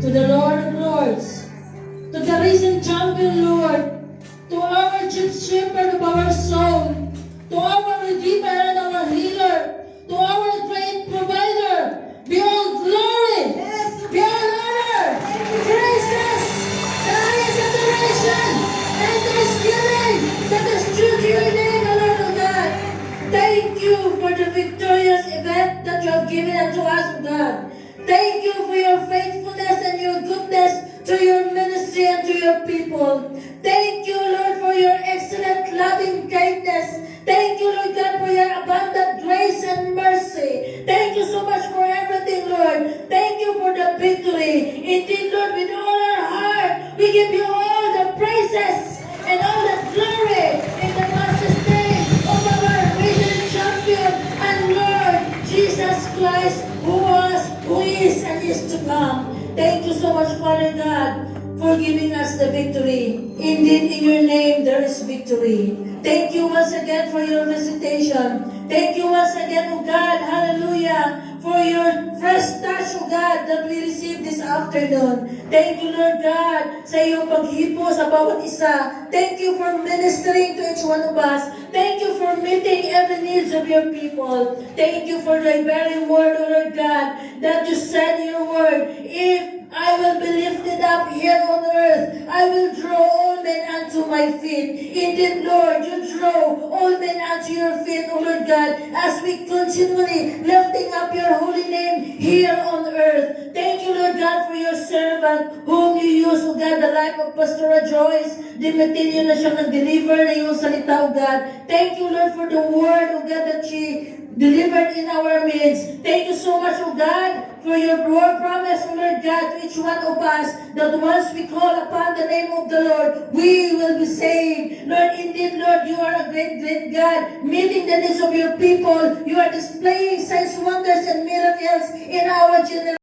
to the Lord of Lords, to the risen champion Lord, to our chief shepherd of our soul, to our Redeemer and our healer, to our great provider, be all glory, be all honor, praises, the highest adoration, and thanksgiving that is due to your name, O Lord of God. Thank you for the victorious event that you have given unto us, O God. Thank you for your faithfulness and your goodness to your ministry and to your people. Thank you, Lord, for your excellent loving kindness. Thank you, Lord God, for your abundant grace and mercy. Thank you so much for everything, Lord. Thank you for the victory. Indeed, Lord, with all our heart, we give you all the praises and all the glory in the matchless name of our risen champion and Lord Jesus Christ, who was, who is, and is to come. Thank you so much, Father God, for giving us the victory. Indeed, in your name there is victory. Thank you once again for your visitation. Thank you once again, O God, hallelujah, for your fresh touch, O God, that we received this afternoon. Thank you, Lord God, sa iyong paghipo sa bawat isa. Thank you for ministering to each one of us. Thank you for meeting every needs of your people. Thank you for the very word, O Lord God, that you said in your word, if I will be lifted up here on earth, I will draw all men unto my feet. Indeed, Lord, you draw all men unto your feet, O Lord God, as we continually lifting up your holy name here on earth. Thank you, Lord God, for your servant whom you use, O God, the life of Pastor Joyce. Dimitilyo na siyang nag-deliver na iyong salita, O God. Thank you, Lord, for the word, O God, that she delivered in our midst. Thank you so much, O God, for your word promise, O Lord God, to each one of us, that once we call upon the name of the Lord, we will be saved. Lord, indeed, Lord, you are a great, great God, meeting the needs of your people. You are displaying signs, wonders, and miracles in our generation.